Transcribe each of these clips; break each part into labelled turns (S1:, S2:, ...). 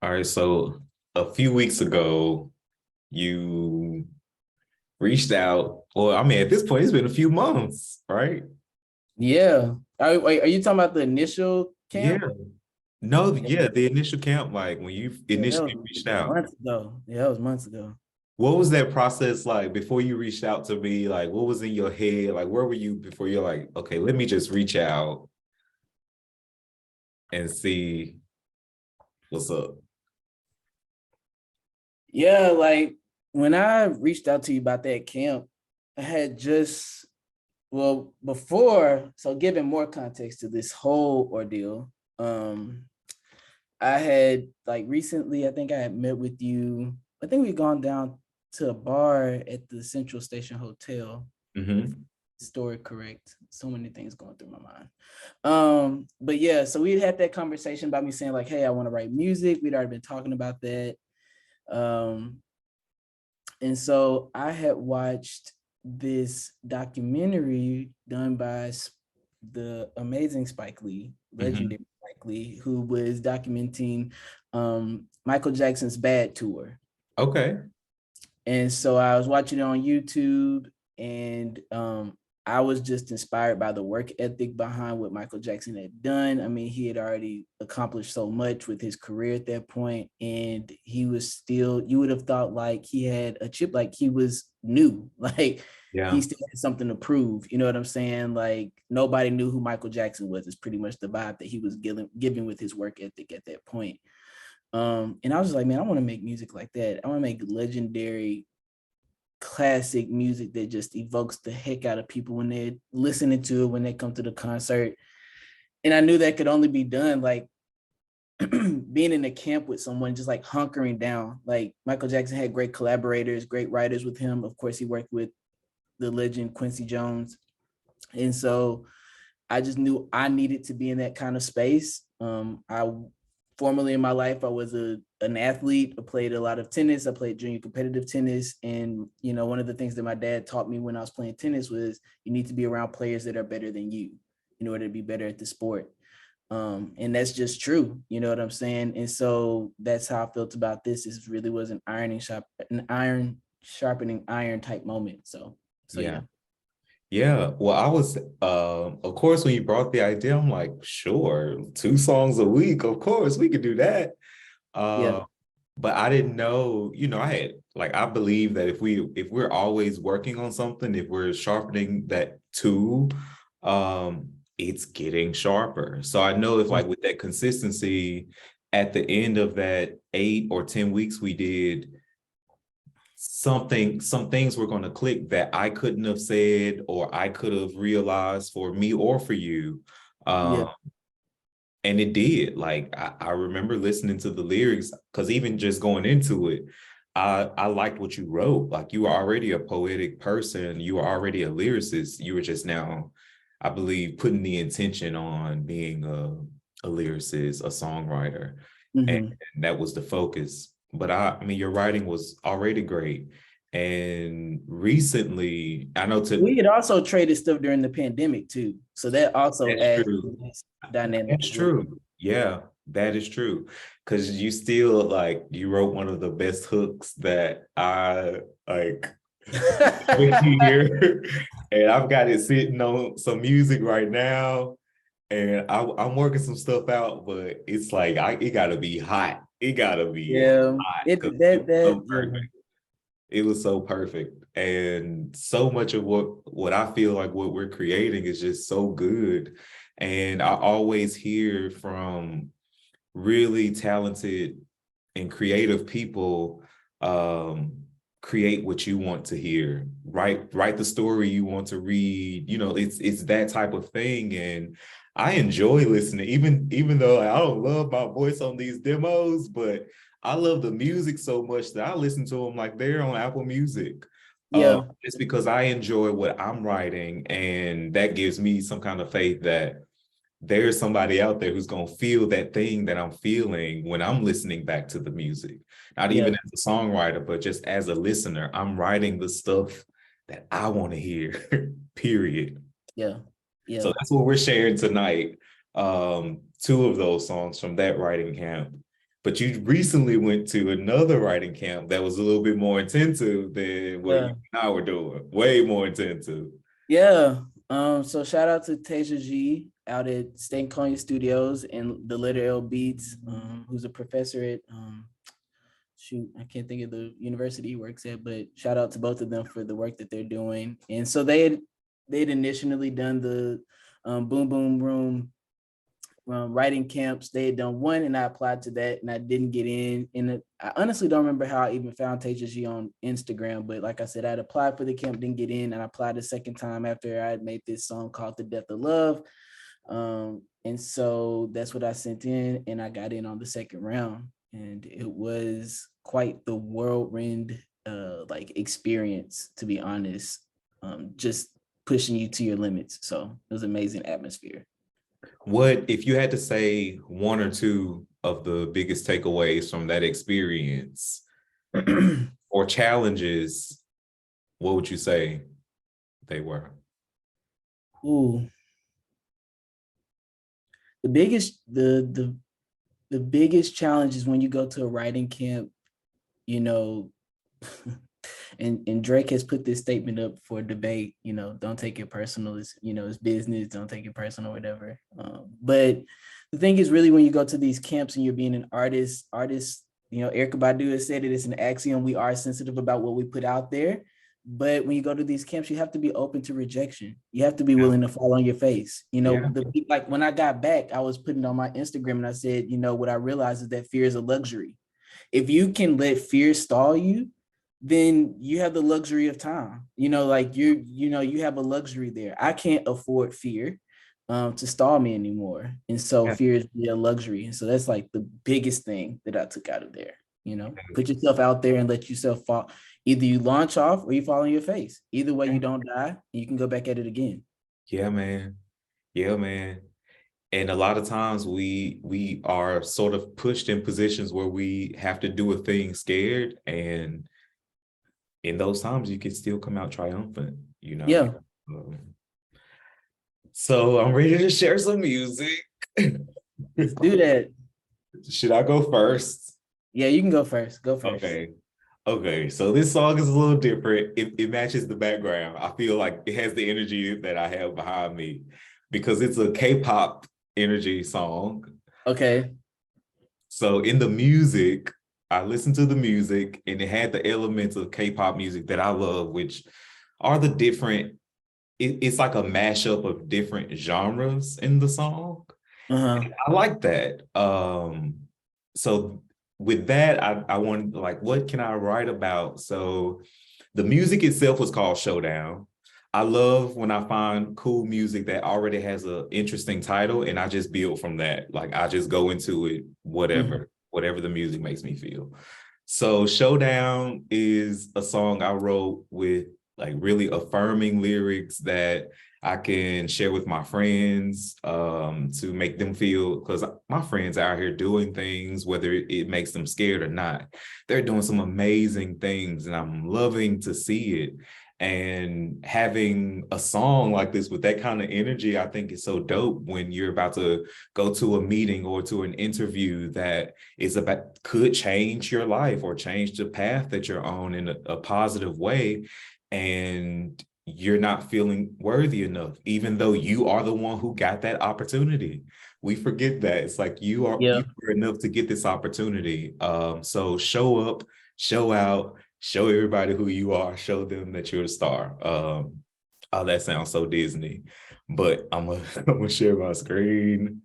S1: All right, so a few weeks ago, you reached out. Well, I mean, at this point, it's been a few months, right?
S2: Yeah. Are you talking about the initial
S1: Yeah.
S2: camp?
S1: No,
S2: Yeah,
S1: yeah, the initial camp, like when you
S2: that
S1: initially
S2: was
S1: reached out.
S2: months ago. Yeah, that was months ago.
S1: What was that process like before you reached out to me? Like, what was in your head? Like, where were you before you're like, okay, let me just reach out and see what's up?
S2: Yeah, like when I reached out to you about that camp, I had just before, so giving more context to this whole ordeal, I had like recently, I think I had met with you. I think we'd gone down to a bar at the Central Station Hotel, if
S1: Mm-hmm.
S2: story correct. So many things going through my mind. But yeah, so we had that conversation about me saying like, hey, I want to write music. We'd already been talking about that. Um, and so I had watched this documentary done by the amazing Spike Lee,
S1: Mm-hmm.
S2: legendary Spike Lee, who was documenting Michael Jackson's Bad Tour.
S1: Okay.
S2: And so I was watching it on YouTube, and I was just inspired by the work ethic behind what Michael Jackson had done. I mean, he had already accomplished so much with his career at that point, and he was still, you would have thought like he had a chip, like he was new, like he
S1: Yeah.
S2: still had something to prove. You know what I'm saying? Like nobody knew who Michael Jackson was, is pretty much the vibe that he was giving with his work ethic at that point. And I was just like, man, I want to make music like that. I want to make legendary classic music that just evokes the heck out of people when they're listening to it, when they come to the concert. And I knew that could only be done like being in a camp with someone, just like hunkering down. Like Michael Jackson had great collaborators, great writers with him. Of course, he worked with the legend Quincy Jones. And so I just knew I needed to be in that kind of space. I formerly in my life, I was an athlete. I played a lot of tennis. I played junior competitive tennis. And, you know, one of the things that my dad taught me when I was playing tennis was you need to be around players that are better than you in order to be better at the sport. And that's just true. You know what I'm saying? And so that's how I felt about this. This really was an iron sharpening iron type moment. So
S1: Yeah.
S2: yeah.
S1: Yeah, well, I was, of course, when you brought the idea, I'm like, sure, 2 songs a week, of course, we could do that.
S2: Yeah.
S1: Uh, but I didn't know, I had like I believe that if we're always working on something, if we're sharpening that tool, it's getting sharper. So I know if like with that consistency, at the end of that 8 or 10 weeks we did some things were going to click that I couldn't have said or I could have realized for me or for you.
S2: Yeah.
S1: Um, and it did. Like I remember listening to the lyrics because even just going into it, I liked what you wrote. Like you were already a poetic person, you were already a lyricist. You were just now, I believe, putting the intention on being a lyricist, a songwriter, and,
S2: Mm-hmm.
S1: and that was the focus. But I mean, your writing was already great. And recently, I know to
S2: We had also traded stuff during the pandemic too, so that also
S1: that's
S2: adds
S1: true.
S2: to this dynamic
S1: That's
S2: as well.
S1: true. Yeah, that is true. Because you still like you wrote one of the best hooks that I like here, and I've got it sitting on some music right now, and I'm working some stuff out, but it's like it gotta be hot. It gotta be
S2: Yeah,
S1: hot
S2: it
S1: because it
S2: that
S1: was so
S2: that yeah.
S1: perfect. It was so perfect, and so much of what I feel like what we're creating is just so good. And I always hear from really talented and creative people, create what you want to hear, write the story you want to read. It's that type of thing. And I enjoy listening, even though I don't love my voice on these demos, but I love the music so much that I listen to them like they're on Apple Music.
S2: Yeah,
S1: Just because I enjoy what I'm writing, and that gives me some kind of faith that there's somebody out there who's going to feel that thing that I'm feeling when I'm listening back to the music. Not even
S2: yeah,
S1: as a songwriter, but just as a listener, I'm writing the stuff that I want to hear, period.
S2: yeah,
S1: So
S2: yeah.
S1: that's what we're sharing tonight. 2 of those songs from that writing camp. but you recently went to another writing camp that was a little bit more intensive than what you and I were doing. Way more intensive.
S2: Yeah. So shout out to Tasia G out at State Coney Studios and the Letter L Beats, who's a professor at shoot, I can't think of the university he works at, but shout out to both of them for the work that they're doing. And so they'd initially done the Boom Boom Room writing camps. They had done one and I applied to that and I didn't get in. And I honestly don't remember how I even found Tasia G on Instagram, but like I said, I'd applied for the camp, didn't get in, and I applied a second time after I had made this song called The Death of Love. And so that's what I sent in and I got in on the second round. And it was quite the whirlwind like experience, to be honest, just pushing you to your limits. So it was an amazing atmosphere.
S1: What, if you had to say one or two of the biggest takeaways from that experience or challenges, what would you say they were?
S2: Ooh. The biggest challenge is when you go to a writing camp, you know, and Drake has put this statement up for debate, you know, don't take it personal. It's, you know, it's business, don't take it personal, whatever. But the thing is really when you go to these camps and you're being an artist, you know, Erykah Badu has said it, it's an axiom. We are sensitive about what we put out there. But when you go to these camps, you have to be open to rejection. You have to be willing to fall on your face. You know, like when I got back, I was putting on my Instagram and I said, you know, what I realized is that fear is a luxury. If you can let fear stall you, then you have the luxury of time. You know, like you have a luxury there. I can't afford fear to stall me anymore. And so fear is a luxury. And so that's like the biggest thing that I took out of there. You know, put yourself out there and let yourself fall. Either you launch off or you fall on your face. Either way, you don't die and you can go back at it again.
S1: Yeah, man. Yeah, man. And a lot of times we are sort of pushed in positions where we have to do a thing scared. And in those times, you can still come out triumphant, you know?
S2: Yeah.
S1: So I'm ready to share some music.
S2: Let's do that.
S1: Should I go first?
S2: Yeah, you can go first. Go first.
S1: Okay. So this song is a little different. It matches the background. I feel like it has the energy that I have behind me because it's a K-pop energy song.
S2: Okay.
S1: So in the music, I listened to the music and it had the elements of K-pop music that I love, which are the different, it's like a mashup of different genres in the song. I like that. So with that, I wanted like, what can I write about? So the music itself was called Showdown. I love when I find cool music that already has an interesting title and I just build from that. Like I just go into it, whatever the music makes me feel. So Showdown is a song I wrote with like really affirming lyrics that I can share with my friends to make them feel, because my friends are out here doing things, whether it makes them scared or not. They're doing some amazing things and I'm loving to see it. And having a song like this with that kind of energy, I think is so dope when you're about to go to a meeting or to an interview that is about, could change your life or change the path that you're on in a positive way. And you're not feeling worthy enough, even though you are the one who got that opportunity. We forget that. It's like you are enough to get this opportunity. So show up, show out, show everybody who you are, show them that you're a star. Oh, that sounds so Disney, but I'm gonna share my screen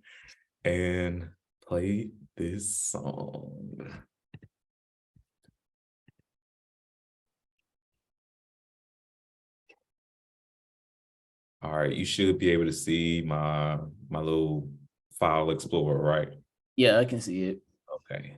S1: and play this song. All right, you should be able to see my little file explorer, right?
S2: Yeah, I can see it.
S1: Okay.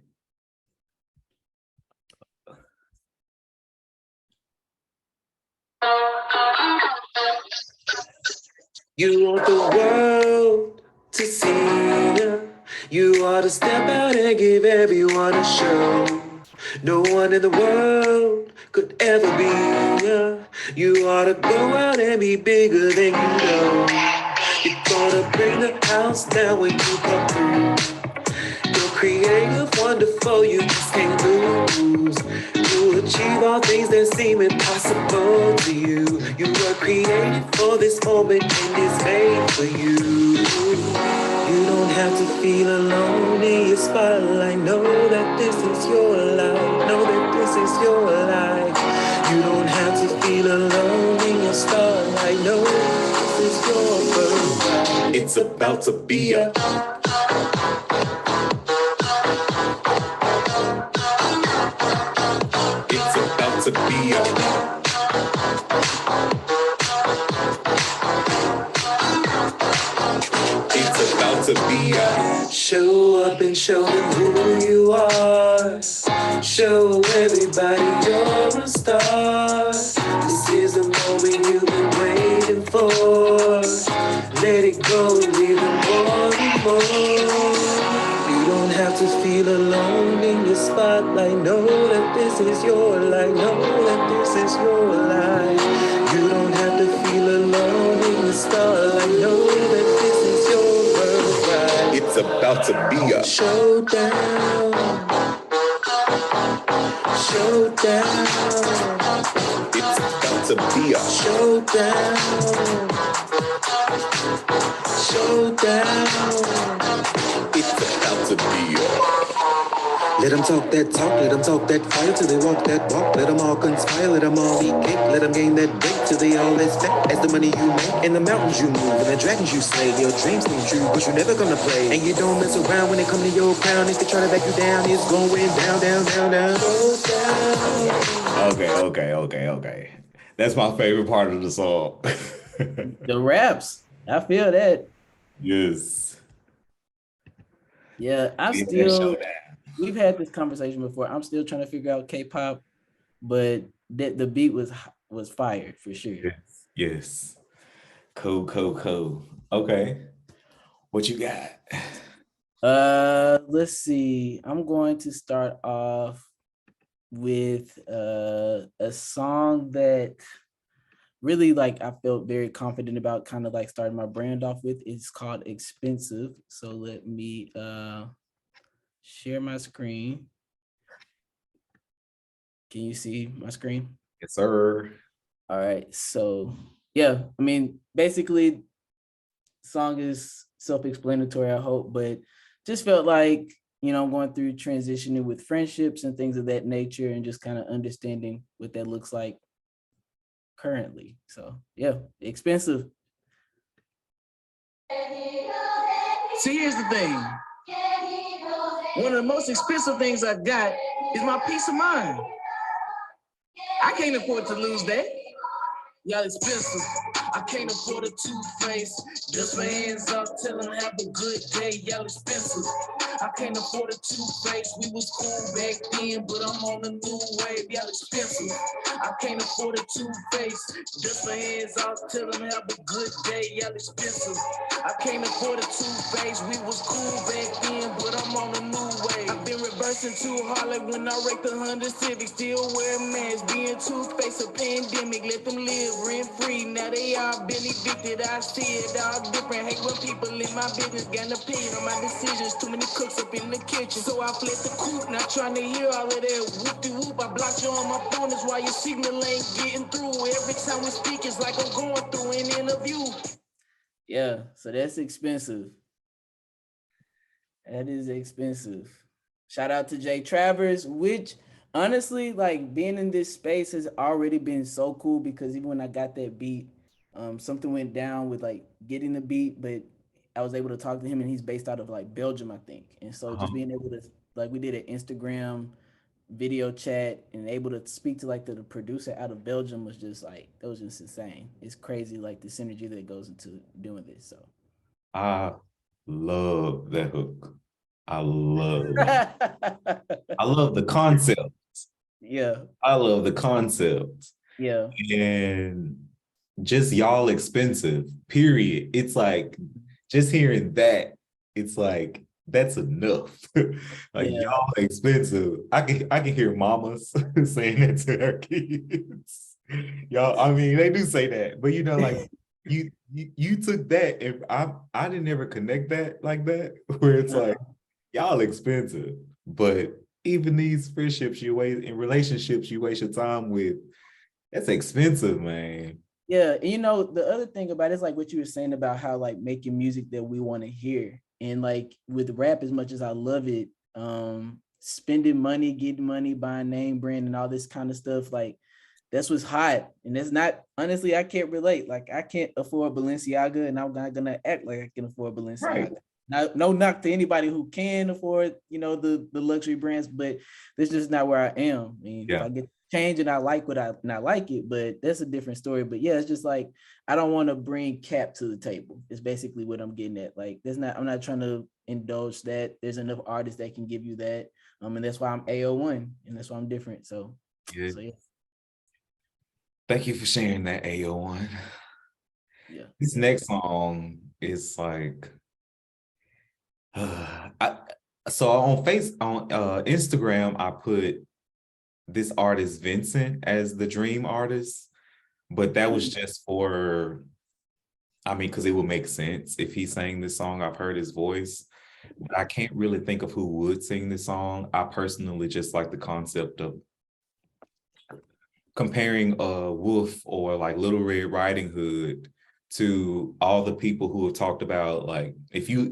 S1: You want the world to see you. You ought to step out and give everyone a show. No one in the world could ever be you. You ought to go out and be bigger than you know. You're gonna bring the house down when you come through. You're creative, wonderful.
S3: for you just can't lose. To achieve all things that seem impossible to you. You were created for this moment and it's made for you. You don't have to feel alone in your spotlight. Know that this is your life. Know that this is your life. You don't have to feel alone in your starlight. Know this is your birthright. It's about to be a It's about to be a It's about to be a show up and show them who you are. Show everybody you're a star. This is the moment you've been waiting for. Let it go and leave them wanting more. You don't have to feel alone in your spotlight. Know that this is your life. Know that this is your life. You don't have to feel alone in the starlight. Know that this is your birthright. It's about to be a showdown. Showdown. It's about to be a showdown. Showdown. It's about to be a let them talk that talk, let them talk that fire till they walk that walk. Let them all conspire, let them all eat cake. Let them gain that weight till they all as fat as the money you make. And the mountains you move and the dragons you slay. Your dreams come true, but you're never gonna play. And you don't mess around when it come to your crown. If they try to back you down, it's going down, down, down, down. Go down.
S1: Okay. That's my favorite part of the song.
S2: The raps, I feel that.
S1: Yes.
S2: Yeah, we've had this conversation before. I'm still trying to figure out K-pop, but the beat was fire for sure.
S1: Yes. Cool. Okay. What you got?
S2: Let's see. I'm going to start off with a song that really like I felt very confident about, kind of like starting my brand off with. It's called Expensive. So let me share my screen. Can you see my screen?
S1: Yes, sir.
S2: All right. So yeah, I mean, basically, song is self-explanatory, I hope, but just felt like, I'm going through transitioning with friendships and things of that nature and just kind of understanding what that looks like currently. So yeah, Expensive.
S4: See, here's the thing. One of the most expensive things I got is my peace of mind. I can't afford to lose that. Y'all expensive. I can't afford a toothpaste. Just my hands up, tell them have a good day. Y'all expensive. I can't afford a toothpaste. We was cool back then, but I'm on a new wave. Y'all expensive. I can't afford a toothpaste. Just my hands up, tell them have a good day. Y'all expensive. I can't afford a toothpaste. We was cool back then, but I'm on a new wave. I've been reversing too hard, like when I wrecked 100 Civic. Still wear masks, being toothpaste a pandemic. Let them live rent free. Now they all been evicted. I see it all different. Hate when people in my business got an opinion on my decisions. Too many cooks up in the kitchen, so I flip the coop. Not trying to hear all of that whoop-de-whoop. I blocked you on my phone. That's why your signal ain't getting through. Every time we speak, it's like I'm going through an interview.
S2: Yeah, so that's Expensive. That is Expensive. Shout out to Jay Travers, which honestly, like being in this space has already been so cool, because even when I got that beat, something went down with like getting the beat, but I was able to talk to him, and he's based out of like Belgium, I think. And so just being able to, like, we did an Instagram video chat and able to speak to like the producer out of Belgium was just like, that was just insane. It's crazy, like the synergy that goes into doing this. So
S1: I love that hook. I love the concept.
S2: Yeah.
S1: I love the concept.
S2: Yeah.
S1: And just y'all expensive, period. It's like, just hearing that, it's like, that's enough. Like, y'all expensive. I can hear mamas saying that to their kids. Y'all, I mean, they do say that, but like you took that, and I didn't ever connect that like that, where it's like, y'all expensive, but even these friendships you waste in relationships you waste your time with, that's expensive, man.
S2: Yeah, and the other thing about it is like what you were saying about how like making music that we want to hear. And like with rap, as much as I love it, spending money, getting money, buying name brand and all this kind of stuff, like that's what's hot. And it's not, honestly, I can't relate. Like I can't afford Balenciaga and I'm not gonna act like I can afford Balenciaga.
S1: Right.
S2: Now, no knock to anybody who can afford, the luxury brands, but this is just not where I am. I mean, if I get change and I like it, but that's a different story. But yeah, it's just like I don't want to bring cap to the table. It's basically what I'm getting at. Like I'm not trying to indulge that. There's enough artists that can give you that. And that's why I'm AØ1 and that's why I'm different. So yeah.
S1: Thank you for sharing that, AØ1.
S2: Yeah.
S1: This next song is like so on Instagram, I put this artist Vincent as the dream artist, but that was just for, because it would make sense if he sang this song. I've heard his voice, but I can't really think of who would sing this song. I personally just like the concept of comparing Wolf or like Little Red Riding Hood to all the people who have talked about, like, if you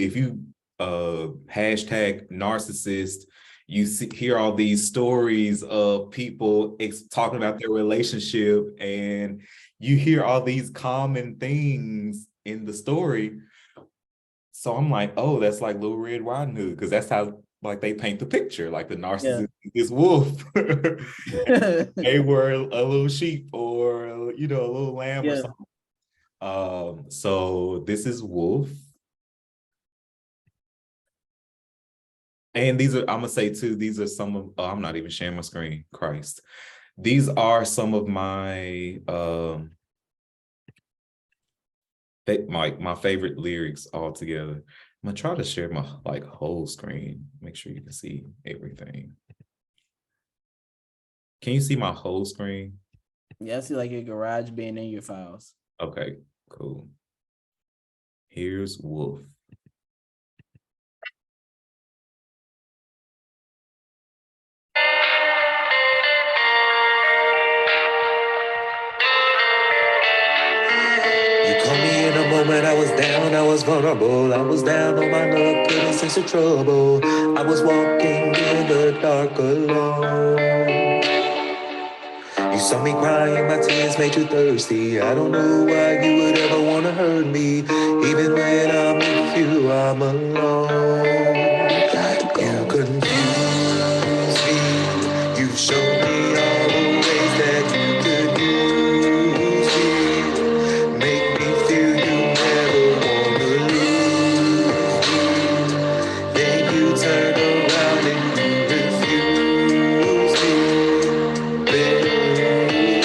S1: hashtag narcissist, you hear all these stories of people talking about their relationship, and you hear all these common things in the story. So I'm like, oh, that's like Little Red Riding Hood, because that's how like they paint the picture, like the narcissist is wolf. They were a little sheep or a little lamb or something. So this is Wolf. And these are, I'm gonna say too, these are some of, I'm not even sharing my screen, Christ. These are some of my my favorite lyrics all together. I'm gonna try to share my like whole screen, make sure you can see everything. Can you see my whole screen?
S2: Yeah, I see like your garage being in your files.
S1: Okay, cool. Here's Wolf.
S3: In a moment I was down, I was vulnerable. I was down on my luck, couldn't sense the trouble. I was walking in the dark alone. You saw me crying, my tears made you thirsty. I don't know why you would ever want to hurt me. Even when I'm with you, I'm alone. You confuse me. You showed me all the ways that you could use me. Make me feel you never wanna lose me. Then you turn around and you refuse me. Baby,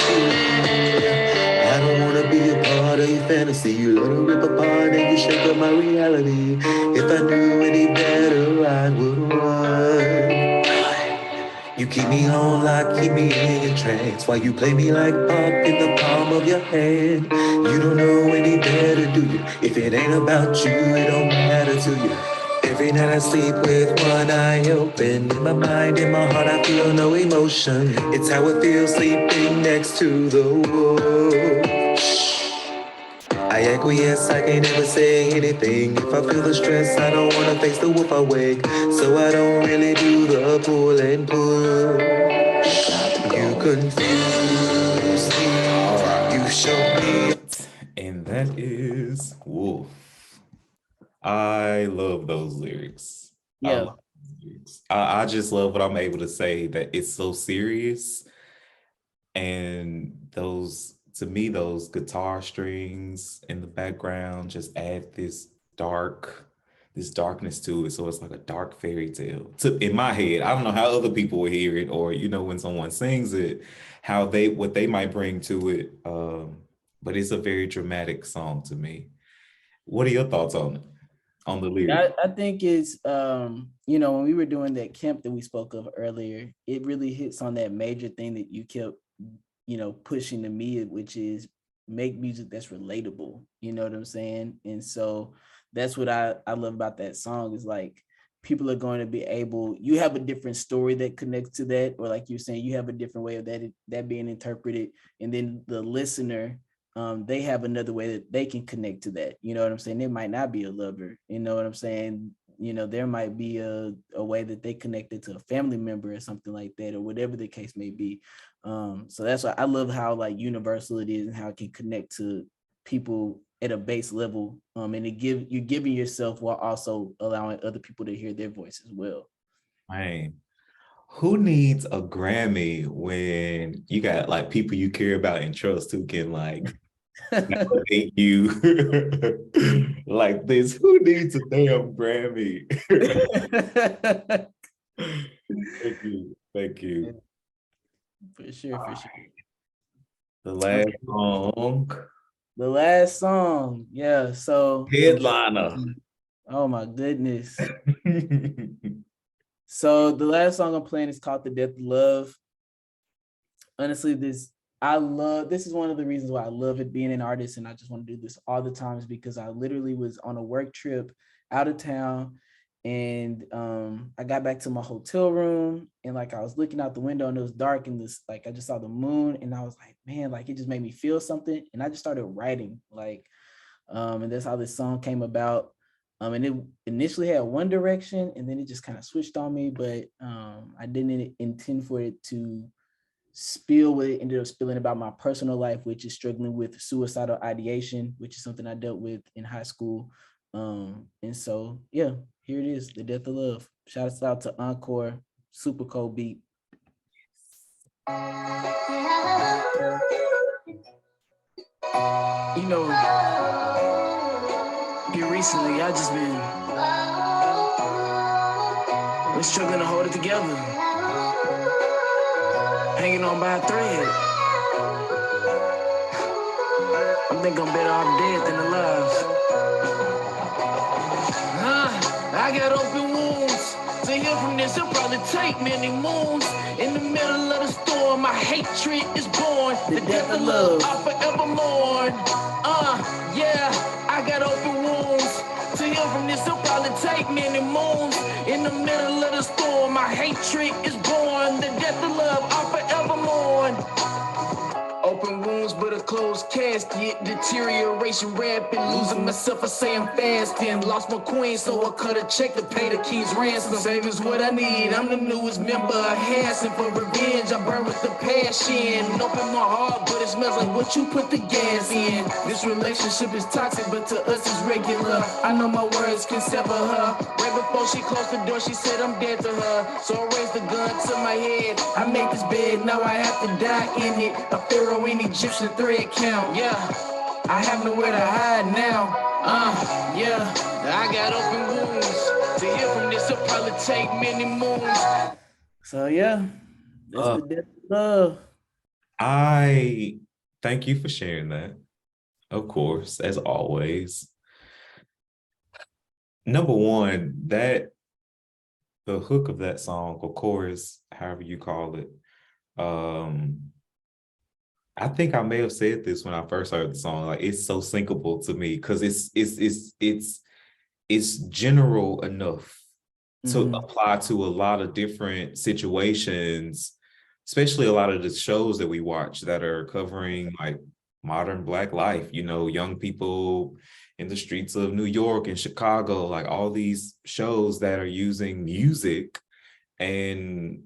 S3: I don't wanna be a part of your fantasy. You let it rip apart and you shake up my reality. If I knew any better, I would run. You keep me on lock, keep me in your trance, while you play me like pop in the palm of your hand. You don't know any better, do you? If it ain't about you, it don't matter to you. Every night I sleep with one eye open. In my mind, in my heart, I feel no emotion. It's how it feels sleeping next to the wolf. I acquiesce, I can't ever say anything. If I feel the stress, I don't wanna face the wolf I wake. So I don't really do the pull and push. You confuse me, you show me.
S1: And that is Wolf. I love those lyrics.
S2: Yeah.
S1: I just love what I'm able to say, that it's so serious. And those, to me, those guitar strings in the background just add this darkness to it. So it's like a dark fairy tale. In my head, I don't know how other people will hear it, or when someone sings it, what they might bring to it. But it's a very dramatic song to me. What are your thoughts on it? On the lyrics?
S2: I think it's when we were doing that camp that we spoke of earlier, it really hits on that major thing that you kept pushing to me, which is make music that's relatable. You know what I'm saying? And so that's what I love about that song, is like people are going to be able, you have a different story that connects to that, or like you're saying, you have a different way of that being interpreted, and then the listener, they have another way that they can connect to that. You know what I'm saying? It might not be a lover. You know what I'm saying? You know, there might be a way that they connected to a family member or something like that, or whatever the case may be. So that's why I love how like universal it is and how it can connect to people at a base level. And you're giving yourself while also allowing other people to hear their voice as well.
S1: Man, who needs a Grammy when you got like people you care about and trust who can like validate you like this? Who needs a damn Grammy? Thank you. Thank you.
S2: For sure, for sure.
S1: The last song.
S2: The last song, yeah. So
S1: Headliner.
S2: oh my goodness. So the last song I'm playing is called "The Death of Love." Honestly, this is one of the reasons why I love it being an artist, and I just want to do this all the time, is because I literally was on a work trip out of town, and I got back to my hotel room, and like I was looking out the window and it was dark, and this like I just saw the moon, and I was like, man, like it just made me feel something, and I just started writing, like and that's how this song came about. And it initially had one direction, and then it just kind of switched on me, but I didn't intend for it to spill what it ended up spilling about my personal life, which is struggling with suicidal ideation, which is something I dealt with in high school. And so, yeah, here it is, "The Death of Love." Shout out to Encore, super cold beat.
S4: You know, here recently, I just been struggling to hold it together, hanging on by a thread. I think I'm better off dead than alive. I got open wounds. To heal from this, it'll probably take many moons. In the middle of the storm, my hatred is born. The death of love, I forever mourn. Yeah, I got open wounds. To heal from this, it'll probably take many moons. In the middle of the storm, my hatred is born. The death of love, I forever mourn. Open wounds, but a closed casket. Deterioration rapid. Losing myself, I say I'm fasting. Lost my queen, so I cut a check to pay the king's ransom. Savings what I need. I'm the newest member of Hanson. For revenge, I burn with the passion. Open my heart, but it smells like what you put the gas in. This relationship is toxic, but to us it's regular. I know my words can sever her. Right before she closed the door, she said I'm dead to her. So I raised the gun to my head. I made this bed, now I have to die in it. A pharaoh in Egyptian thread count, yeah. I have nowhere to hide now, yeah. I got open wounds. To heal from this, it'll probably take many moons.
S2: So yeah, that's the death of love.
S1: I thank you for sharing that. Of course, as always. Number one, that the hook of that song, or chorus, however you call it, I think I may have said this when I first heard the song. Like, it's so syncable to me because it's general enough to apply to a lot of different situations, especially a lot of the shows that we watch that are covering like modern Black life, you know, young people in the streets of New York and Chicago, like all these shows that are using music. And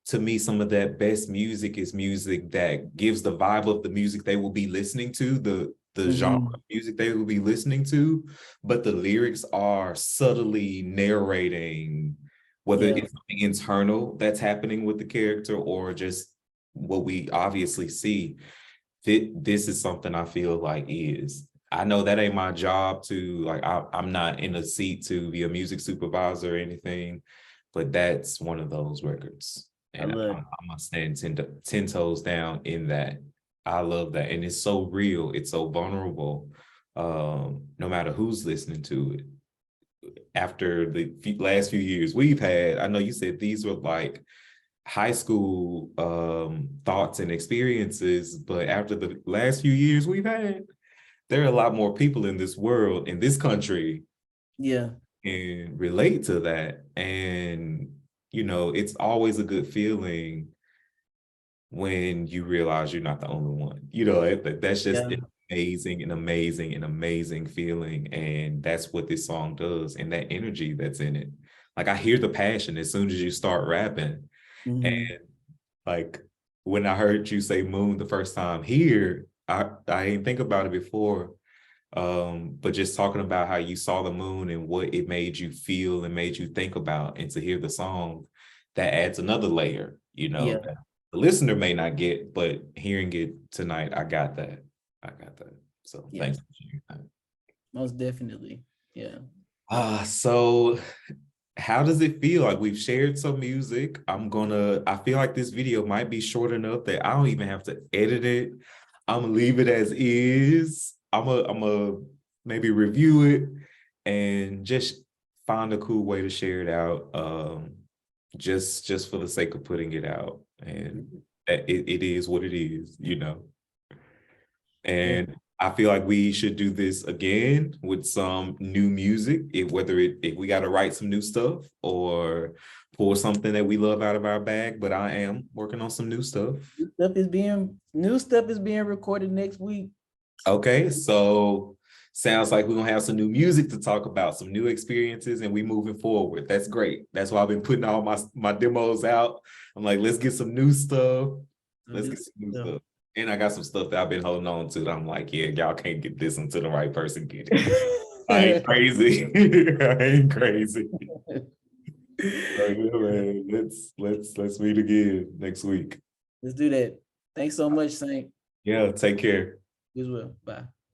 S1: to me, some of that best music is music that gives the vibe of the music they will be listening to, the genre of music they will be listening to, but the lyrics are subtly narrating whether it's something internal that's happening with the character or just what we obviously see. This is something I feel like is. I know that ain't my job to, like, I'm not in a seat to be a music supervisor or anything, but that's one of those records. And I'm gonna stand 10 toes down in that. I love that. And it's so real. It's so vulnerable. No matter who's listening to it. After the last few years we've had, I know you said these were like high school thoughts and experiences, but after the last few years we've had, there are a lot more people in this world, in this country, can relate to that. And, you know, it's always a good feeling when you realize you're not the only one. You know, that's just
S2: Yeah.
S1: an amazing feeling. And that's what this song does. And that energy that's in it. Like I hear the passion as soon as you start rapping.
S2: Mhm.
S1: And like when I heard you say moon the first time here, I didn't think about it before. But just talking about how you saw the moon and what it made you feel and made you think about, and to hear the song, that adds another layer, you know,
S2: Yeah.
S1: that the listener may not get, but hearing it tonight, I got that. So
S2: Yeah.
S1: thanks for sharing that.
S2: Most definitely. Yeah.
S1: So how does it feel? Like we've shared some music. I feel like this video might be short enough that I don't even have to edit it. I'm gonna leave it as is. I'm a maybe review it and just find a cool way to share it out. Just for the sake of putting it out. And it is what it is, you know. And I feel like we should do this again with some new music, if we got to write some new stuff or pull something that we love out of our bag. But I am working on some new stuff.
S2: New stuff is being recorded next week.
S1: Okay, so sounds like we're gonna have some new music to talk about, some new experiences, and we moving forward. That's great. That's why I've been putting all my demos out. I'm like, let's get some new stuff. Let's get some new stuff. And I got some stuff that I've been holding on to that I'm like, yeah, y'all can't get this until the right person get it. I ain't crazy. I ain't crazy. So, yeah, man, let's meet again next week.
S2: Let's do that. Thanks so much, Saint.
S1: Yeah, take care.
S2: You as well. Bye.